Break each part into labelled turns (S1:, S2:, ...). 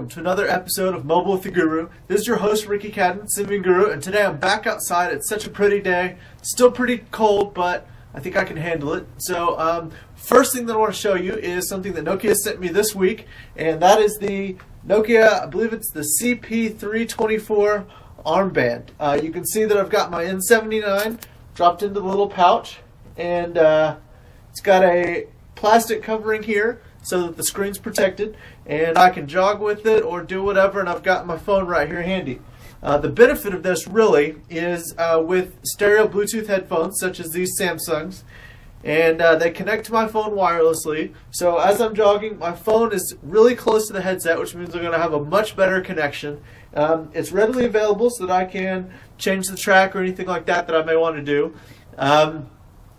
S1: to another episode of Mobile with the Guru. This is your host, Ricky Cadden, Symbian Guru, and today I'm back outside. It's such a pretty day. Still pretty cold, but I think I can handle it. So, first thing that I want to show you is something that Nokia sent me this week, and that is the Nokia, I believe it's the CP324 armband. You can see that I've got my N79 dropped into the little pouch, and it's got a plastic covering here so that the screen's protected, and I can jog with it or do whatever, and I've got my phone right here handy. The benefit of this really is with stereo Bluetooth headphones such as these Samsungs, and they connect to my phone wirelessly, so as I'm jogging my phone is really close to the headset, which means I'm going to have a much better connection. It's readily available so that I can change the track or anything like that I may want to do.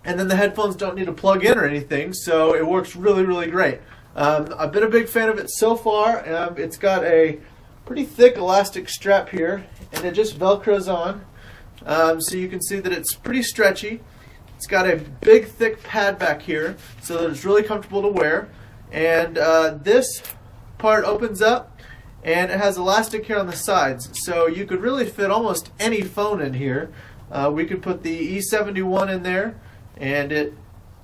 S1: And then the headphones don't need to plug in or anything, so it works really, really great. I've been a big fan of it so far. It's got a pretty thick elastic strap here, and it just velcros on. So you can see that it's pretty stretchy. It's got a big, thick pad back here, so that it's really comfortable to wear. And this part opens up, and it has elastic here on the sides, so you could really fit almost any phone in here. We could put the E71 in there, and it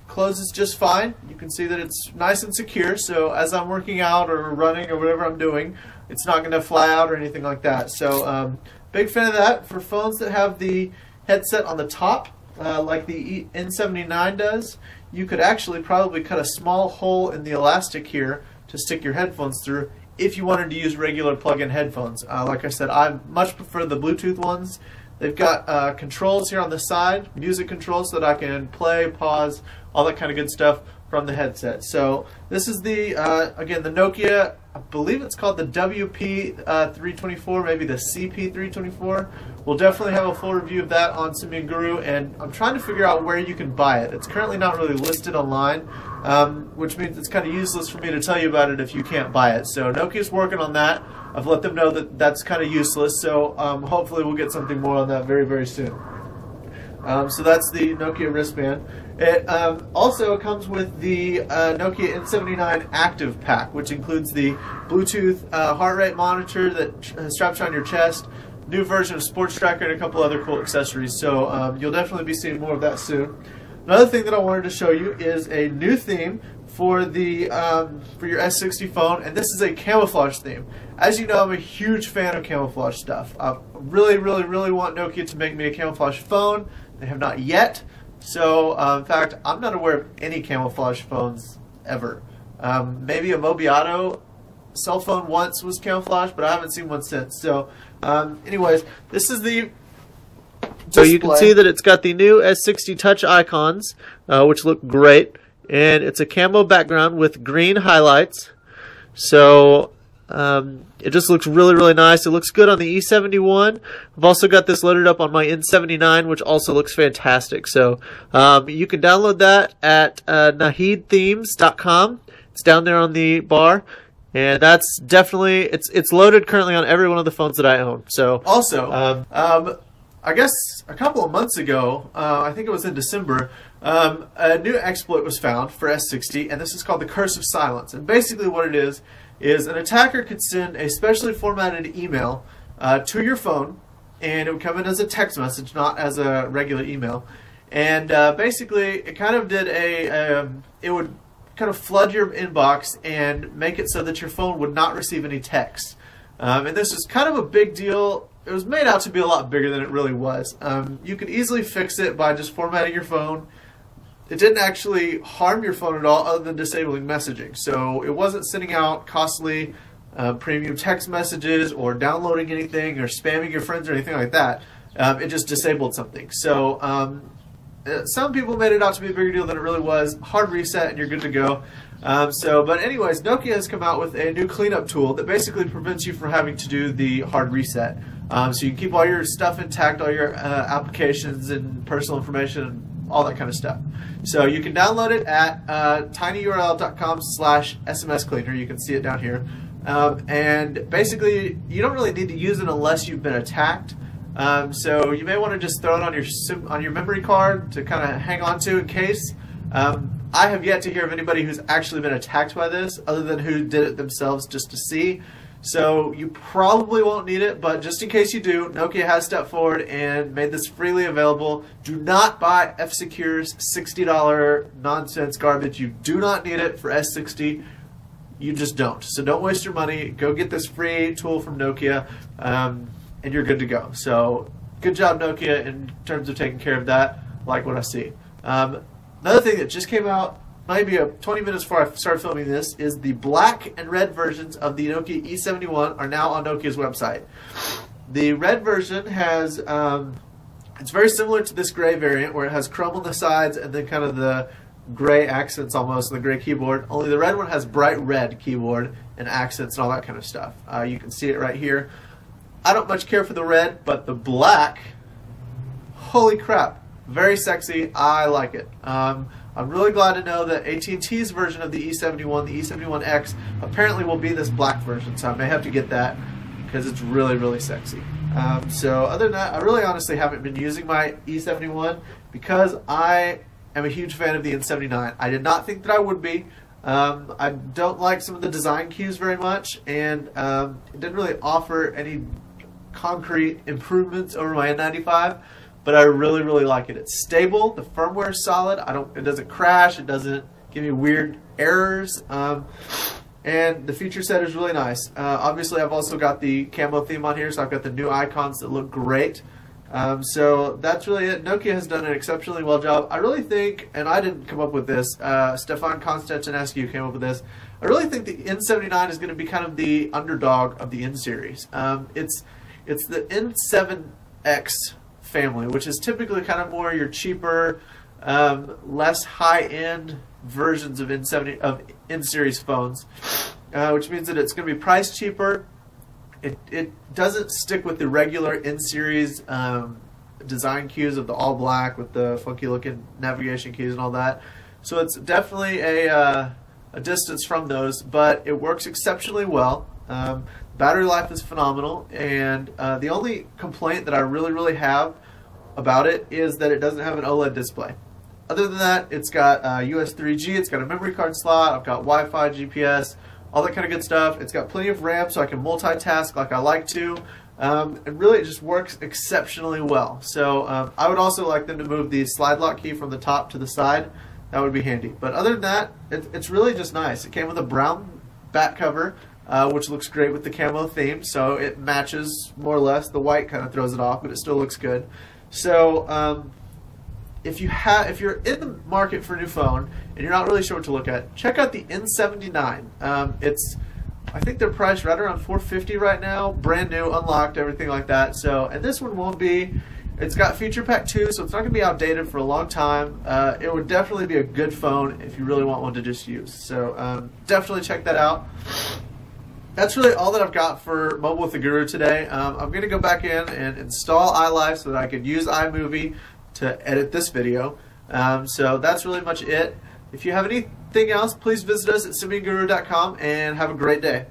S1: closes just fine. You can see that it's nice and secure, so as I'm working out or running or whatever I'm doing, it's not going to fly out or anything like that. So big fan of that. For phones that have the headset on the top, like the N79 does, you could actually probably cut a small hole in the elastic here to stick your headphones through if you wanted to use regular plug-in headphones. Like I said, I much prefer the Bluetooth ones. They've got controls here on the side, music controls, so that I can play, pause, all that kind of good stuff from the headset. So this is the, again, the Nokia, I believe it's called the WP324, maybe the CP324. We'll definitely have a full review of that on Symbian Guru, and I'm trying to figure out where you can buy it. It's currently not really listed online, which means it's kind of useless for me to tell you about it if you can't buy it. So Nokia's working on that. I've let them know that that's kind of useless, so hopefully we'll get something more on that very, very soon. So that's the Nokia wristband. It also comes with the Nokia N79 Active Pack, which includes the Bluetooth heart rate monitor that straps on your chest, new version of Sports Tracker, and a couple other cool accessories. So you'll definitely be seeing more of that soon. Another thing that I wanted to show you is a new theme for the for your S60 phone, and this is a camouflage theme. As you know, I'm a huge fan of camouflage stuff. I really, really, really want Nokia to make me a camouflage phone. They have not yet. So, in fact, I'm not aware of any camouflage phones ever. Maybe a Mobiato cell phone once was camouflage, but I haven't seen one since. So, anyways, this is the display. So you can see that it's got the new S60 touch icons, which look great. And it's a camo background with green highlights. So it just looks really, really nice. It looks good on the E71. I've also got this loaded up on my N79, which also looks fantastic. So you can download that at nahidthemes.com. It's down there on the bar. And that's definitely, it's loaded currently on every one of the phones that I own. So also, I guess a couple of months ago, I think it was in December, a new exploit was found for S60, and this is called the Curse of Silence. And basically what it is an attacker could send a specially formatted email to your phone, and it would come in as a text message, not as a regular email. And basically it kind of did it would kind of flood your inbox and make it so that your phone would not receive any text. And this is kind of a big deal. It was made out to be a lot bigger than it really was. You could easily fix it by just formatting your phone. It didn't actually harm your phone at all other than disabling messaging. So it wasn't sending out costly premium text messages or downloading anything or spamming your friends or anything like that. It just disabled something. So some people made it out to be a bigger deal than it really was. Hard reset and you're good to go. But anyways, Nokia has come out with a new cleanup tool that basically prevents you from having to do the hard reset. So you can keep all your stuff intact, all your applications and personal information and all that kind of stuff. So you can download it at tinyurl.com/SMS cleaner. You can see it down here. And basically, you don't really need to use it unless you've been attacked. So you may want to just throw it on your memory card to kind of hang on to in case. I have yet to hear of anybody who's actually been attacked by this, other than who did it themselves just to see. So you probably won't need it, but just in case you do, Nokia has stepped forward and made this freely available. Do not buy F-Secure's $60 nonsense garbage. You do not need it for S60. You just don't. So don't waste your money. Go get this free tool from Nokia, and you're good to go. So good job, Nokia, in terms of taking care of that. Like what I see. Another thing that just came out maybe 20 minutes before I started filming this is the black and red versions of the Nokia E71 are now on Nokia's website. The red version has, it's very similar to this gray variant where it has chrome on the sides and then kind of the gray accents almost, the gray keyboard. Only the red one has bright red keyboard and accents and all that kind of stuff. You can see it right here. I don't much care for the red, but the black, holy crap, very sexy. I like it. I'm really glad to know that AT&T's version of the E71, the E71X, apparently will be this black version, so I may have to get that because it's really, really sexy. So other than that, I really honestly haven't been using my E71 because I am a huge fan of the N79. I did not think that I would be. I don't like some of the design cues very much, and it didn't really offer any concrete improvements over my N95. But I really, really like it. It's stable. The firmware is solid. It doesn't crash. It doesn't give me weird errors. And the feature set is really nice. Obviously, I've also got the camo theme on here, so I've got the new icons that look great. So that's really it. Nokia has done an exceptionally well job. I really think, and I didn't come up with this, Stefan Konstantinescu came up with this. I really think the N79 is going to be kind of the underdog of the N series. It's the N7X family, which is typically kind of more your cheaper, less high-end versions of N-series phones, which means that it's going to be priced cheaper. It doesn't stick with the regular N-series design cues of the all black with the funky-looking navigation keys and all that. So it's definitely a distance from those, but it works exceptionally well. Battery life is phenomenal, and the only complaint that I really have about it is that it doesn't have an OLED display. Other than that, it's got US 3G, it's got a memory card slot, I've got Wi-Fi, GPS, all that kind of good stuff. It's got plenty of RAM so I can multitask like I like to, and really it just works exceptionally well. So I would also like them to move the slide lock key from the top to the side. That would be handy. But other than that, it's really just nice. It came with a brown back cover, which looks great with the camo theme, so it matches more or less. The white kind of throws it off, but it still looks good. So if you're in the market for a new phone and you're not really sure what to look at, check out the N79. I think they're priced right around $450 right now, brand new, unlocked, everything like that. So, and this one won't be. It's got Feature Pack 2, so it's not going to be outdated for a long time. It would definitely be a good phone if you really want one to just use. So definitely check that out. That's really all that I've got for Mobile with the Guru today. I'm going to go back in and install iLife so that I could use iMovie to edit this video. So that's really much it. If you have anything else, please visit us at siminguru.com and have a great day.